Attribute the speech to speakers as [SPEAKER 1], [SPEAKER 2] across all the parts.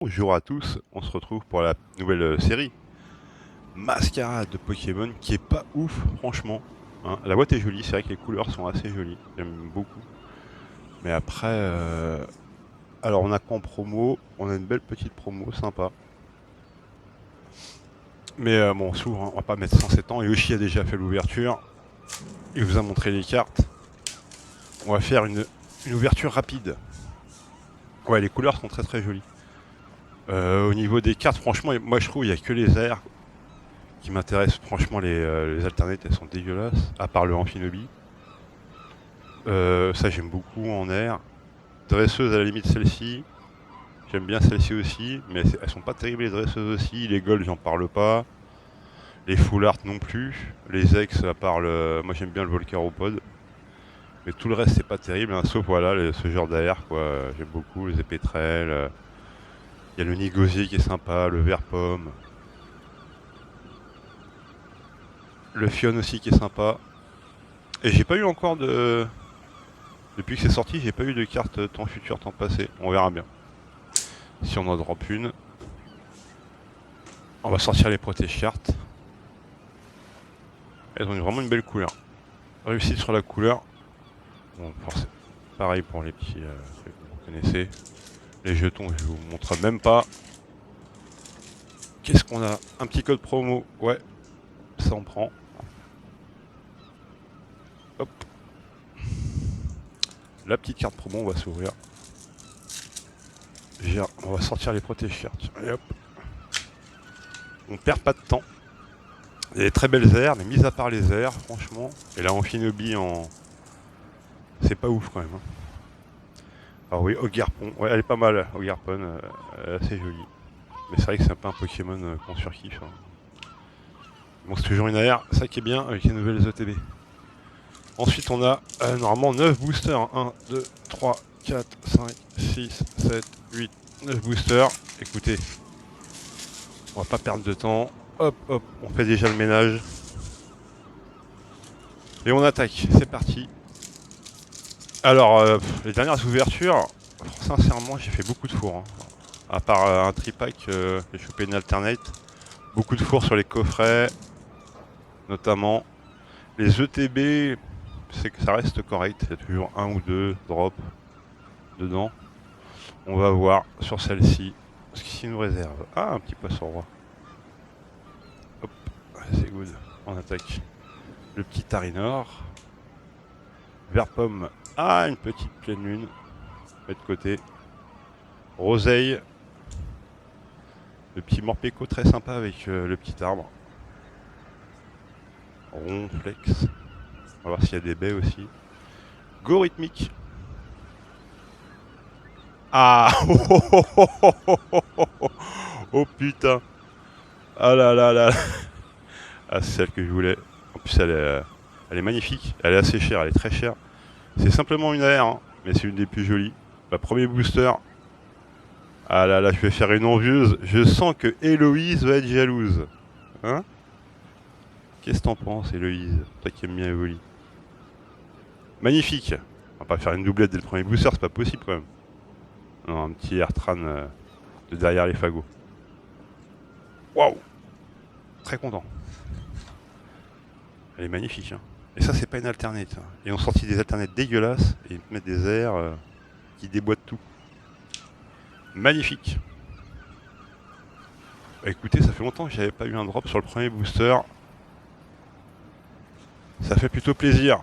[SPEAKER 1] Bonjour à tous, on se retrouve pour la nouvelle série Mascarade de Pokémon qui est pas ouf franchement. Hein. La boîte est jolie, c'est vrai que les couleurs sont assez jolies, j'aime beaucoup. Mais après, alors on a qu'en promo, on a une belle petite promo sympa. Mais bon, souvent, on va pas mettre 107 ans. Yoshi a déjà fait l'ouverture, il vous a montré les cartes. On va faire une ouverture rapide. Ouais, les couleurs sont très très jolies. Au niveau des cartes, franchement, moi je trouve il n'y a que les airs qui m'intéressent. Franchement, les alternates, elles sont dégueulasses, à part le Amphinobi. Ça, j'aime beaucoup en air. Dresseuse, à la limite, celle-ci. J'aime bien celle-ci aussi, mais elles sont pas terribles, les dresseuses aussi. Les golds, j'en parle pas. Les full art non plus. Les ex, à part le... Moi, j'aime bien le Volcaropod. Mais tout le reste, c'est pas terrible, hein, sauf voilà, ce genre d'air, quoi. J'aime beaucoup les épétrelles. Il y a le Nigosier qui est sympa, le vert pomme. Le Fion aussi qui est sympa. Et j'ai pas eu encore de... Depuis que c'est sorti, j'ai pas eu de carte temps futur, temps passé. On verra bien. Si on en drop une. On va sortir les protège cartes. Elles ont vraiment une belle couleur. Réussite sur la couleur. Bon, forcément. Pareil pour les petits trucs que vous connaissez. Les jetons, je vous montre même pas. Qu'est-ce qu'on a? Un petit code promo. Ouais, ça on prend. Hop. La petite carte promo, on va s'ouvrir. On va sortir les protège cartes. Et hop. On perd pas de temps. Il y a des très belles airs, mais mis à part les airs, franchement. Et là, Amphinobi en. C'est pas ouf quand même. Hein. Alors oui, Ogarpon. Ouais, elle est pas mal, Ogarpon. Elle est assez jolie. Mais c'est vrai que c'est un peu un Pokémon qu'on surkiffe. Hein. Bon, c'est toujours une AR, ça qui est bien avec les nouvelles ETB. Ensuite, on a normalement 9 boosters. 1, 2, 3, 4, 5, 6, 7, 8, 9 boosters. Écoutez, on va pas perdre de temps. Hop, hop, on fait déjà le ménage. Et on attaque, c'est parti. Alors, les dernières ouvertures, sincèrement, j'ai fait beaucoup de fours. Hein. À part un tripack, j'ai chopé une alternate. Beaucoup de fours sur les coffrets, notamment. Les ETB, c'est que ça reste correct. Il y a toujours un ou deux drops dedans. On va voir sur celle-ci ce qu'il nous réserve. Ah, un petit poisson roi. Hop, c'est good. On attaque. Le petit Tarinor. Vert pomme. Ah, une petite pleine lune. Met de côté. Roseille. Le petit Morpeko très sympa avec le petit arbre. Ronflex. On va voir s'il y a des baies aussi. Go rythmique. Ah oh, oh, oh, oh, oh, oh, oh, oh. Oh putain. Ah là là là. Ah, c'est celle que je voulais. En plus, elle est magnifique. Elle est assez chère, elle est très chère. C'est simplement une AR, hein, mais c'est une des plus jolies. Bah, premier booster. Ah là là, je vais faire une envieuse. Je sens que Héloïse va être jalouse. Hein? Qu'est-ce que t'en penses, Héloïse? Toi qui aimes bien Evoli. Magnifique. On va pas faire une doublette dès le premier booster, c'est pas possible quand même. Non, un petit Airtran de derrière les fagots. Waouh! Très content. Elle est magnifique. Hein. Et ça, c'est pas une alternate. Hein. Ils ont sorti des alternates dégueulasses et ils te mettent des airs qui déboîtent tout. Magnifique. Bah, écoutez, ça fait longtemps que j'avais pas eu un drop sur le premier booster. Ça fait plutôt plaisir.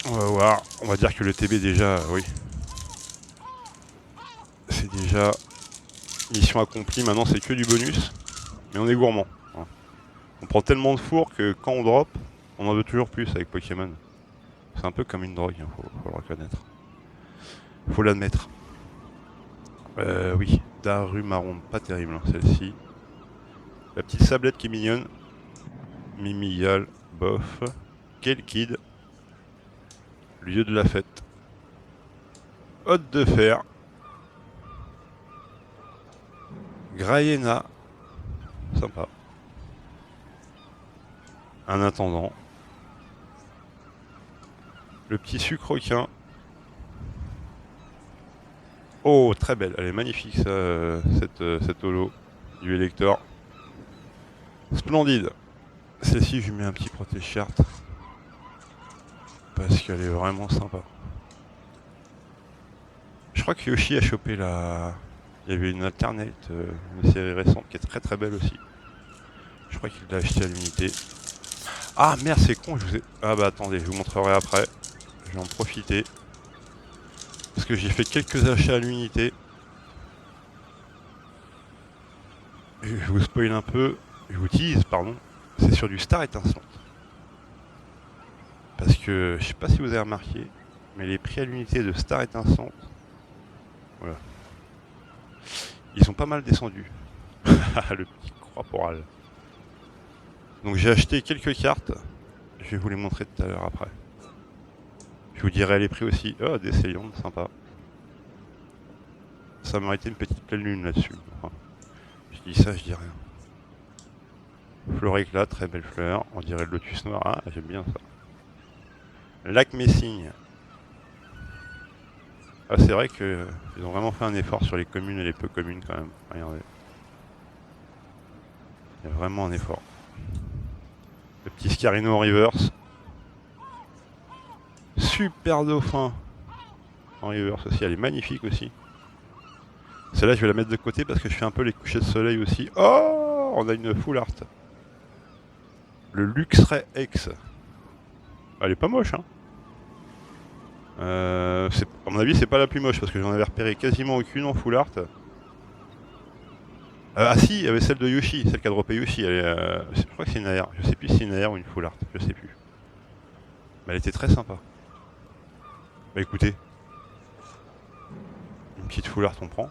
[SPEAKER 1] On va voir. On va dire que le TB déjà, oui. C'est déjà mission accomplie. Maintenant, c'est que du bonus. Mais on est gourmand. Hein. On prend tellement de fours que quand on drop, on en veut toujours plus avec Pokémon. C'est un peu comme une drogue, hein, faut le reconnaître. Faut l'admettre. Oui, Darumaron, pas terrible hein, celle-ci. La petite sablette qui est mignonne. Mimigal, bof. Quel kid. Lieu de la fête. Hôte de fer. Graïena. Sympa. Un intendant. Le petit sucrequin. Oh, très belle. Elle est magnifique, ça, cette holo du Elector. Splendide. Celle-ci, je lui mets un petit protège-shirt. Parce qu'elle est vraiment sympa. Je crois que Yoshi a chopé la... Il y avait une alternate, une série récente qui est très très belle aussi. Je crois qu'il l'a acheté à l'unité. Ah merde, c'est con, je vous ai... Ah bah attendez, je vous montrerai après. Je vais en profiter. Parce que j'ai fait quelques achats à l'unité. Je vous spoil un peu. Je vous tease, pardon. C'est sur du Star Étincelante. Parce que, je sais pas si vous avez remarqué, mais les prix à l'unité de Star Étincelante, voilà, ils sont pas mal descendus. Le petit corporal. Donc j'ai acheté quelques cartes. Je vais vous les montrer tout à l'heure après. Je vous dirai les prix aussi. Oh, des Céliandes, sympa. Ça méritait une petite pleine lune là-dessus. Enfin, je dis ça, je dis rien. Floréclat, très belle fleur. On dirait le lotus noir. Ah, j'aime bien ça. Lac Messing. Ah, c'est vrai qu'ils ont vraiment fait un effort sur les communes et les peu communes quand même. Regardez. Il y a vraiment un effort. Le petit Scarino en reverse. Super dauphin en reverse aussi. Elle est magnifique aussi. Celle-là, je vais la mettre de côté parce que je fais un peu les couchers de soleil aussi. Oh, on a une full art. Le Luxray X. Elle est pas moche, hein. À mon avis, c'est pas la plus moche parce que j'en avais repéré quasiment aucune en full art. Ah si, il y avait celle de Yoshi, celle qui a droppé Yoshi. Je crois que c'est une AR. Je sais plus si c'est une AR ou une full art. Je sais plus. Mais elle était très sympa. Bah écoutez. Une petite full art, on prend.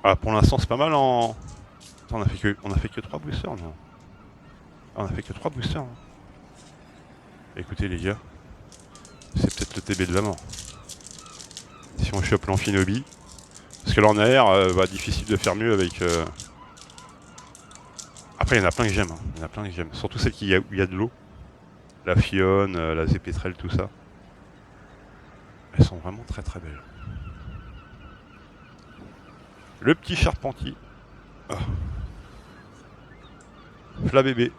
[SPEAKER 1] Ah, pour l'instant, c'est pas mal en... Attends, on a fait que 3 boosters, non? Ah, on a fait que 3 boosters. Hein. Écoutez, les gars. C'est peut-être le TB de la mort. Si on chope l'amphinobi. Parce que là en AR, difficile de faire mieux avec... Après, il y en a plein que j'aime. Hein. Il y en a plein que j'aime. Surtout celles où il y a de l'eau. La Fionne, la Zépétrelle, tout ça. Elles sont vraiment très très belles. Le petit Charpentier. Oh. Flabébé.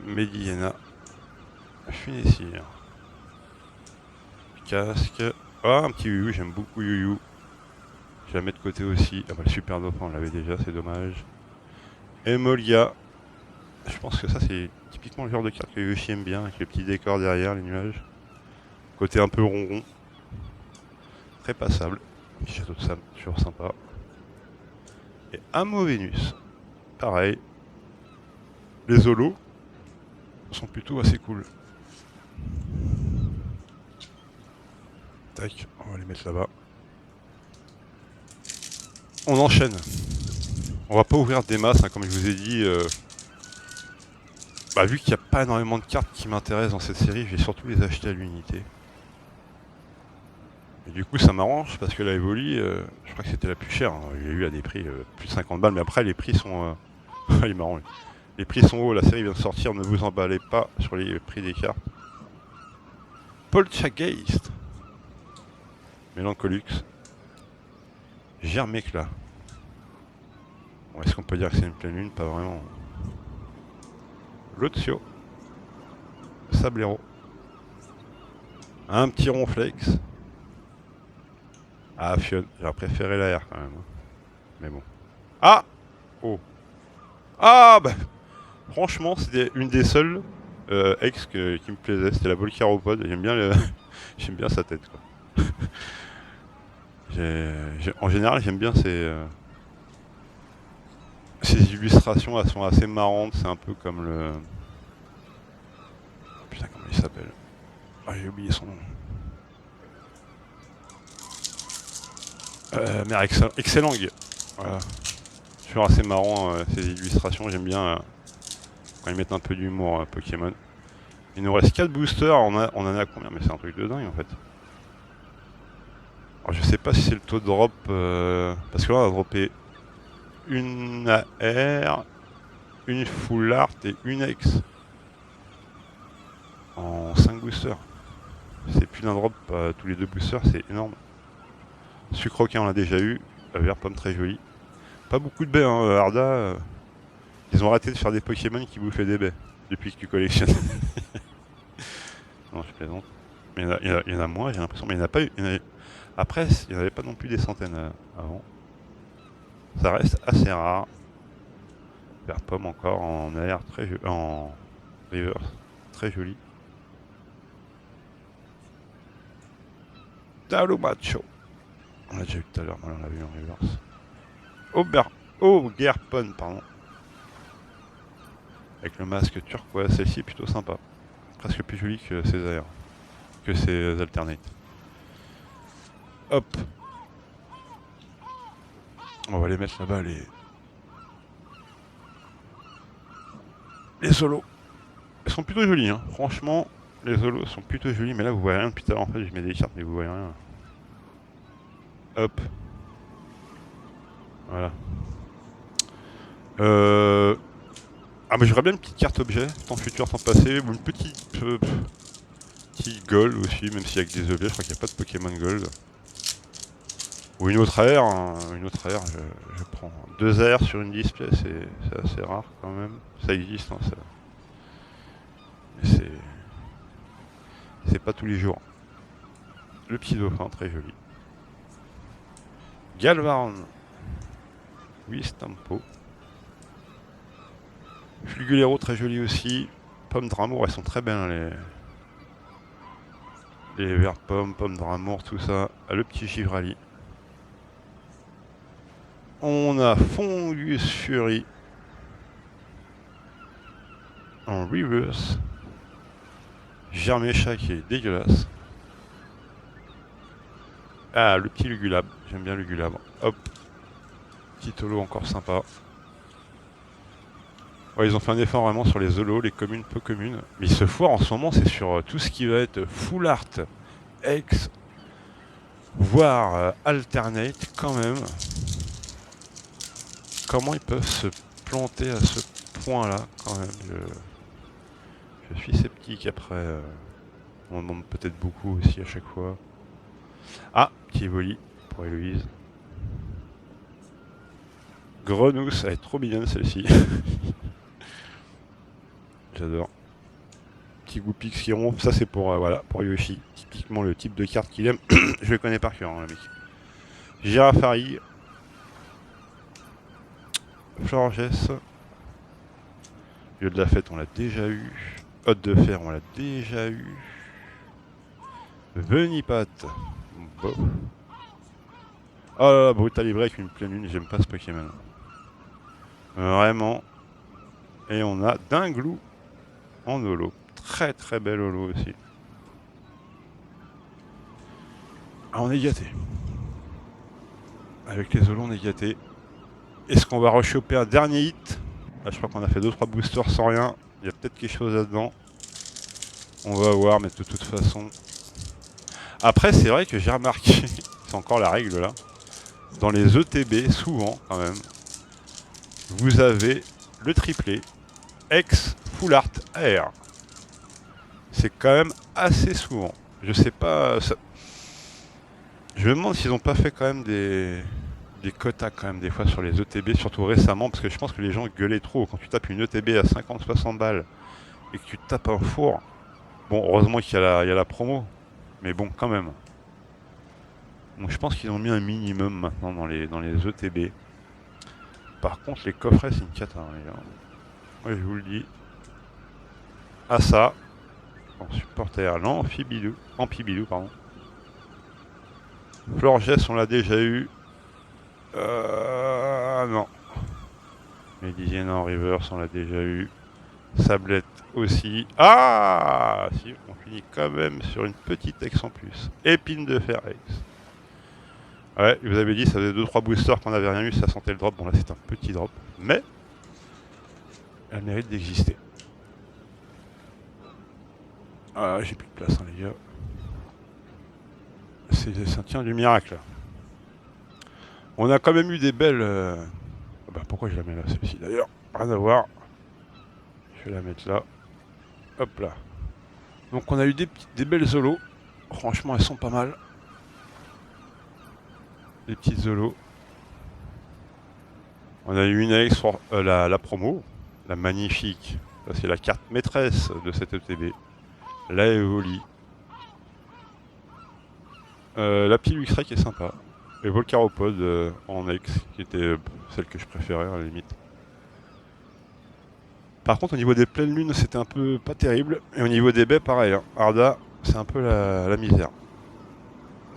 [SPEAKER 1] Mediana. Funessire. Casque. Ah, un petit Yuyu, j'aime beaucoup Yuyu. Je vais la mettre de côté aussi. Ah bah le super dauphin, on l'avait déjà, c'est dommage. Emolia. Je pense que ça c'est typiquement le genre de carte que Yoshi aime bien, avec les petits décors derrière, les nuages. Côté un peu ronron. Très passable. Petit château de Sam, toujours sympa. Et Amo Vénus. Pareil. Les holos sont plutôt assez cool. Tac, on va les mettre là-bas. On enchaîne. On va pas ouvrir des masses, hein, comme je vous ai dit. Vu qu'il n'y a pas énormément de cartes qui m'intéressent dans cette série, je vais surtout les acheter à l'unité. Et du coup, ça m'arrange parce que la Evoli, je crois que c'était la plus chère. Hein. Il y a eu à des prix plus de 50 balles, mais après, les prix sont. Il est marrant. Les prix sont hauts, la série vient de sortir, ne vous emballez pas sur les prix des cartes. Poltergeist. Mélancolux. Germécla. Bon, est-ce qu'on peut dire que c'est une pleine lune? Pas vraiment. Lotio. Sablero. Un petit ronflex. Ah, Fion. J'aurais préféré la R quand même. Mais bon. Ah! Oh. Ah bah franchement, c'était une des seules ex qui me plaisait. C'était la Volcaropode. J'aime bien, j'aime bien sa tête. Quoi. En général, j'aime bien ces illustrations. Elles sont assez marrantes. C'est un peu comme le... Putain, comment il s'appelle? Ah, j'ai oublié son nom. Mais excellent. Voilà. Toujours assez marrant ces illustrations. J'aime bien quand ils mettent un peu d'humour Pokémon. Il nous reste 4 boosters. On en a combien? Mais c'est un truc de dingue en fait. Alors, je sais pas si c'est le taux de drop. Parce que là on a droppé une AR, une full art et une X. En 5 boosters. C'est plus d'un drop tous les deux boosters, c'est énorme. Sucroquin on l'a déjà eu, vert pomme très joli. Pas beaucoup de baies, hein, Arda. Ils ont arrêté de faire des Pokémon qui bouffaient des baies depuis que tu collectionnes. Non, je plaisante. Mais il y en a moins, j'ai l'impression. Mais il n'y en a pas eu. Après, il n'y en avait pas non plus des centaines avant. Ça reste assez rare. Vert pomme encore en air, très joli. En reverse, très joli. Talo Macho. On l'a déjà eu tout à l'heure, on l'a vu en reverse. Ogerpon, pardon. Avec le masque turquoise, celle-ci est plutôt sympa. Presque plus jolie que ses airs. Que ses alternates. Hop. On va les mettre là-bas, les solos. Ils sont plutôt jolis, hein. Franchement, les solos sont plutôt jolis. Mais là, vous voyez rien depuis tout à l'heure. En fait, je mets des cartes, mais vous voyez rien. Hop. Voilà. Ah, mais j'aurais bien une petite carte objet, temps futur, temps passé, ou une petite gold aussi, même s'il y a que des objets, je crois qu'il n'y a pas de Pokémon Gold. Ou une autre aire, hein. Une autre aire, je prends 2 aires sur une display, c'est assez rare quand même. Ça existe, hein, ça. Mais c'est pas tous les jours. Le petit dauphin, très joli. Galvarn. Oui, Stampo. Flugulero, très joli aussi. Pommes d'amour, elles sont très belles, hein, les verts pommes, pommes d'amour, tout ça. Ah, le petit Givrali. On a Fungus Fury en reverse. Germécha qui est dégueulasse. Ah, le petit Lugulab. J'aime bien Lugulab. Hop. Petit holo encore sympa. Ouais, ils ont fait un effort vraiment sur les holos, les communes, peu communes. Mais ils se foirent en ce moment, c'est sur tout ce qui va être full art, X, voire alternate quand même. Comment ils peuvent se planter à ce point-là quand même. Je suis sceptique après. On demande peut-être beaucoup aussi à chaque fois. Ah, petit Evoli pour Héloïse. Grenousse, elle est trop mignonne celle-ci. J'adore. Petit Goupix qui rompt, ça c'est pour, voilà, pour Yoshi. Typiquement le type de carte qu'il aime. Je le connais par cœur, hein, le mec. Girafari. Florges. Lieu de la fête, on l'a déjà eu. Hôte de fer, on l'a déjà eu. Venipat. Bon. Oh là là, Brutal Libre avec une pleine lune, j'aime pas ce Pokémon. Vraiment. Et on a Dinglou en holo. Très très bel holo aussi. Ah, on est gâté. Avec les holos, on est gâté. Est-ce qu'on va rechoper un dernier hit? Là, je crois qu'on a fait 2-3 boosters sans rien. Il y a peut-être quelque chose là-dedans. On va voir, mais de toute façon... Après, c'est vrai que j'ai remarqué, c'est encore la règle là, dans les ETB, souvent quand même, vous avez le triplé X Full Art AR. C'est quand même assez souvent. Je sais pas... Ça... Je me demande s'ils n'ont pas fait quand même des quotas quand même des fois sur les ETB, surtout récemment, parce que je pense que les gens gueulaient trop. Quand tu tapes une ETB à 50-60 balles et que tu tapes un four, bon, heureusement qu'il y a la promo, mais bon, quand même. Donc je pense qu'ils ont mis un minimum maintenant dans les ETB. Par contre, les coffrets, c'est une cata, hein, les gars. Ouais, je vous le dis. Ah ça, en supporter, Amphibidou, pardon. Florges, on l'a déjà eu. Non. Médisienne en reverse, on l'a déjà eu. Sablette aussi. Ah si, on finit quand même sur une petite X en plus. Épine de fer X. Ouais, je vous avais dit, ça faisait 2-3 boosters qu'on n'avait rien eu, ça sentait le drop. Bon là c'est un petit drop, mais elle mérite d'exister. Ah, j'ai plus de place, hein, les gars. Ça tient du miracle. On a quand même eu des belles... Bah, pourquoi je la mets là, celle-ci d'ailleurs? Rien à voir. Je vais la mettre là. Hop là. Donc on a eu des belles solos. Franchement, elles sont pas mal. Les petites zolos. On a eu une avec la promo, la magnifique. C'est la carte maîtresse de cette ETB. La Evoli. La petite Luxray qui est sympa. Et Volcaropod en ex, qui était celle que je préférais à la limite. Par contre, au niveau des pleines lunes, c'était un peu pas terrible. Et au niveau des baies, pareil. Hein. Arda, c'est un peu la misère.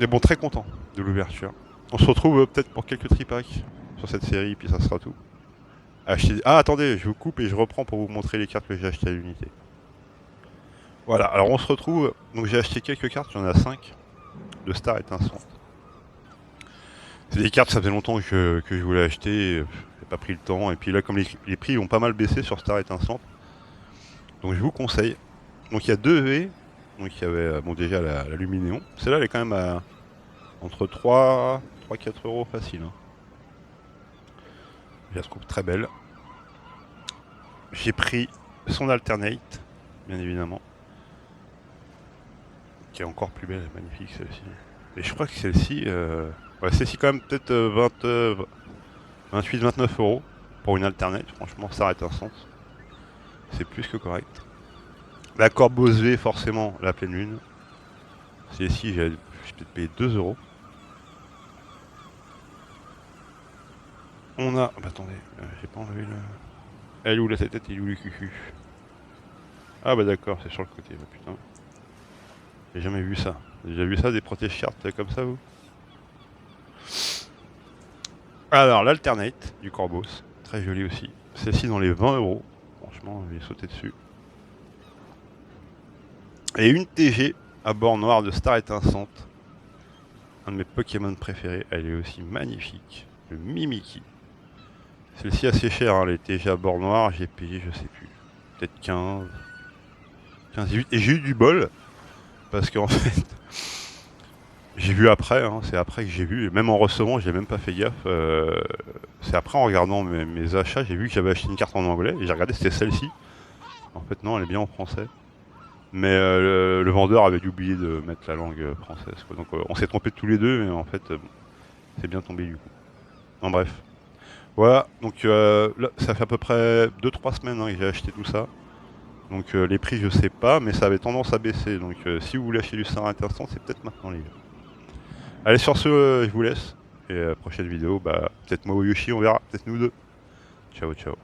[SPEAKER 1] Mais bon, très content de l'ouverture. On se retrouve peut-être pour quelques tripacks sur cette série, puis ça sera tout. Ah, attendez, je vous coupe et je reprends pour vous montrer les cartes que j'ai achetées à l'unité. Voilà, alors on se retrouve. Donc j'ai acheté quelques cartes, il y en a 5 de Star Étincelante. C'est des cartes, ça faisait longtemps que je voulais acheter, j'ai pas pris le temps. Et puis là, comme les prix ont pas mal baissé sur Star Étincelante, donc je vous conseille. Donc il y a 2 V, donc il y avait bon, déjà la Luminéon. Celle-là, elle est quand même à entre 3-4 euros facile. Hein. Je la trouve très belle. J'ai pris son Alternate, bien évidemment. Qui est encore plus belle, magnifique celle-ci. Et je crois que celle-ci, ouais, celle-ci quand même peut-être 28-29 euros pour une Alternate. Franchement, ça arrête un sens. C'est plus que correct. La Corbose V, forcément, la pleine lune. Celle-ci, j'ai peut-être payé 2 euros. On a... Bah, attendez, j'ai pas enlevé le... Elle où la tête, il est où le cucu? Ah bah d'accord, c'est sur le côté, bah putain. J'ai jamais vu ça. J'ai déjà vu ça, des protège-cartes comme ça, vous? Alors, l'Alternate du Corbos, très joli aussi. Celle-ci dans les 20 euros. Franchement, j'ai sauté dessus. Et une TG à bord noir de Star Étincelante. Un de mes Pokémon préférés. Elle est aussi magnifique. Le Mimikyu. Celle-ci assez chère, hein, les TG à bord noir. J'ai payé, je sais plus. Peut-être 15, 18. Et j'ai eu du bol. Parce qu'en fait, j'ai vu après. Hein, c'est après que j'ai vu. Et même en recevant, j'ai même pas fait gaffe. C'est après en regardant mes achats. J'ai vu que j'avais acheté une carte en anglais. Et j'ai regardé, c'était celle-ci. En fait, non, elle est bien en français. Mais le vendeur avait dû oublier de mettre la langue française. Quoi. Donc on s'est trompé tous les deux, mais en fait, c'est bien tombé du coup. En bref. Voilà, donc là, ça fait à peu près 2-3 semaines hein, que j'ai acheté tout ça. Donc les prix, je sais pas, mais ça avait tendance à baisser. Donc si vous voulez acheter du Star Intéressant, c'est peut-être maintenant, les gars. Allez, sur ce, je vous laisse. Et prochaine vidéo, bah, peut-être moi ou Yoshi, on verra. Peut-être nous deux. Ciao, ciao.